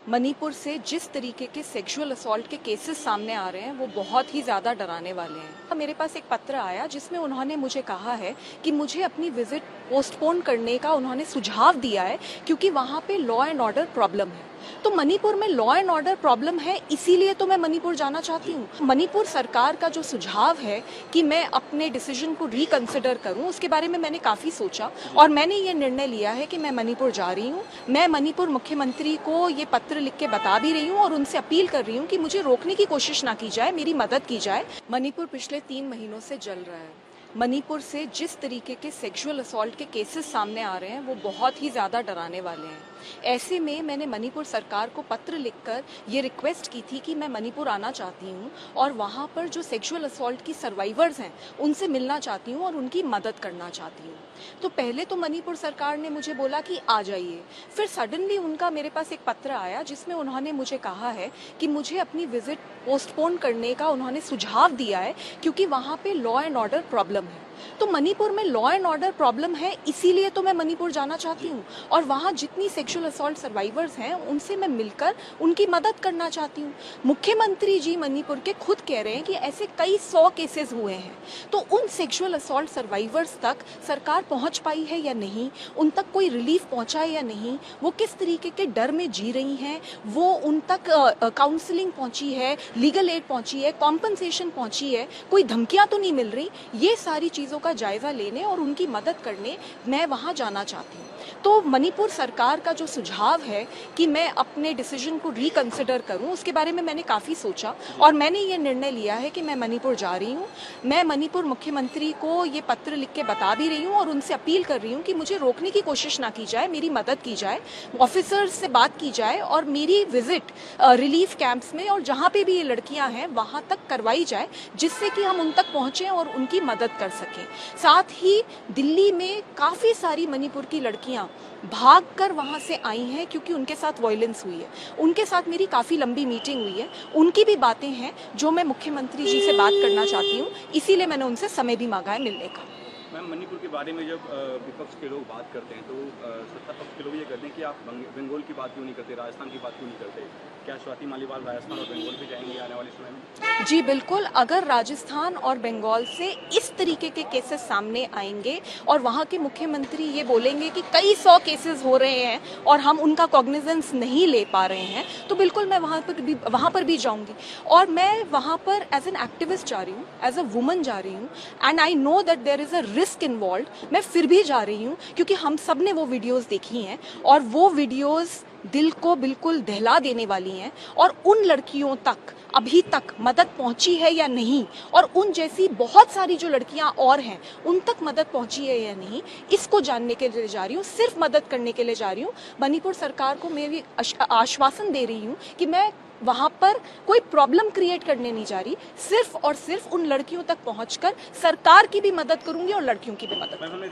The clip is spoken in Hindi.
मणिपुर से जिस तरीके के सेक्सुअल असॉल्ट के केसेस सामने आ रहे हैं वो बहुत ही ज़्यादा डराने वाले हैं। मेरे पास एक पत्र आया जिसमें उन्होंने मुझे कहा है कि मुझे अपनी विजिट पोस्टपोन करने का उन्होंने सुझाव दिया है क्योंकि वहाँ पे लॉ एंड ऑर्डर प्रॉब्लम है। तो मणिपुर में लॉ एंड ऑर्डर प्रॉब्लम है, इसीलिए तो मैं मणिपुर जाना चाहती हूँ। मणिपुर सरकार का जो सुझाव है कि मैं अपने डिसीजन को रिकंसिडर करूँ, उसके बारे में मैंने काफ़ी सोचा और मैंने ये निर्णय लिया है कि मैं मणिपुर जा रही हूँ। मैं मणिपुर मुख्यमंत्री को ये पत्र लिख के बता भी रही हूँ और उनसे अपील कर रही हूँ कि मुझे रोकने की कोशिश ना की जाए, मेरी मदद की जाए। मणिपुर पिछले 3 महीनों से जल रहा है। मणिपुर से जिस तरीके के सेक्सुअल असॉल्ट के केसेस सामने आ रहे हैं वो बहुत ही ज़्यादा डराने वाले हैं। ऐसे में मैंने मणिपुर सरकार को पत्र लिखकर ये रिक्वेस्ट की थी कि मैं मणिपुर आना चाहती हूँ और वहाँ पर जो सेक्सुअल असॉल्ट की सर्वाइवर्स हैं उनसे मिलना चाहती हूँ और उनकी मदद करना चाहती हूँ। तो पहले तो मणिपुर सरकार ने मुझे बोला कि आ जाइए, फिर सडनली उनका मेरे पास एक पत्र आया जिसमें उन्होंने मुझे कहा है कि मुझे अपनी विजिट पोस्टपोन करने का उन्होंने सुझाव दिया है क्योंकि वहाँ पे लॉ एंड ऑर्डर प्रॉब्लम है। तो मणिपुर में लॉ एंड ऑर्डर प्रॉब्लम है, इसीलिए तो मैं मणिपुर जाना चाहती हूँ और वहाँ जितनी सेक्सुअल असॉल्ट सर्वाइवर्स हैं उनसे मैं मिलकर उनकी मदद करना चाहती हूँ। मुख्यमंत्री जी मणिपुर के खुद कह रहे हैं कि ऐसे कई 100 केसेस हुए हैं, तो उन सेक्सुअल असॉल्ट सर्वाइवर्स तक सरकार पहुँच पाई है या नहीं, उन तक कोई रिलीफ पहुँचा है या नहीं, वो किस तरीके के डर में जी रही हैं, वो उन तक काउंसलिंग पहुँची है, लीगल एड पहुँची है, कॉम्पनसेशन पहुँची है, कोई धमकियाँ तो नहीं मिल रही। ये सारी चीज़ों का जायजा लेने और उनकी मदद करने मैं वहां जाना चाहती हूँ। तो मणिपुर सरकार का जो सुझाव है कि मैं अपने डिसीजन को रिकंसिडर करूं, उसके बारे में मैंने काफ़ी सोचा और मैंने ये निर्णय लिया है कि मैं मणिपुर जा रही हूँ। मैं मणिपुर मुख्यमंत्री को ये पत्र लिख के बता भी रही हूँ और उनसे अपील कर रही हूँ कि मुझे रोकने की कोशिश ना की जाए, मेरी मदद की जाए, ऑफिसर्स से बात की जाए और मेरी विजिट रिलीफ कैंप्स में और जहाँ पे भी ये लड़कियाँ हैं वहाँ तक करवाई जाए, जिससे कि हम उन तक पहुँचें और उनकी मदद कर सकें। साथ ही दिल्ली में काफ़ी सारी मणिपुर की लड़कियां भागकर वहां से आई हैं क्योंकि उनके साथ वायलेंस हुई है। उनके साथ मेरी काफ़ी लंबी मीटिंग हुई है, उनकी भी बातें हैं जो मैं मुख्यमंत्री जी से बात करना चाहती हूँ, इसीलिए मैंने उनसे समय भी मांगा है मिलने का। मैम, मणिपुर के बारे में जब विपक्ष के लोग बात करते हैं तो सत्ता पक्ष के लोग ये कहते हैं कि आप बंगाल की बात क्यों नहीं करते, राजस्थान की बात क्यों नहीं करते। क्या स्वाति मालीवाल राजस्थान और बंगाल भी जाएंगे आने वाले समय में? जी बिल्कुल, अगर राजस्थान और बंगाल से इस तरीके के केसेस सामने आएंगे और वहाँ के मुख्यमंत्री ये बोलेंगे कि कई 100 केसेस हो रहे हैं और हम उनका कॉग्निजेंस नहीं ले पा रहे हैं, तो बिल्कुल मैं वहाँ पर भी जाऊँगी। और मैं वहाँ पर एज एन एक्टिविस्ट जा रही हूँ, एज अ वुमन जा रही हूँ and I know that there is a risk involve. मैं फिर भी जा रही हूँ क्योंकि हम सब ने वो वीडियोज़ देखी हैं और वो वीडियोज़ दिल को बिल्कुल दहला देने वाली हैं और उन लड़कियों तक अभी तक मदद पहुंची है या नहीं और उन जैसी बहुत सारी जो लड़कियां और हैं उन तक मदद पहुंची है या नहीं, इसको जानने के लिए जा रही हूँ, सिर्फ मदद करने के लिए जा रही हूँ। मणिपुर सरकार को मैं भी आश्वासन दे रही हूँ कि मैं वहाँ पर कोई प्रॉब्लम क्रिएट करने नहीं जा रही, सिर्फ और सिर्फ उन लड़कियों तक पहुँचकर सरकार की भी मदद करूँगी और लड़कियों की भी मदद।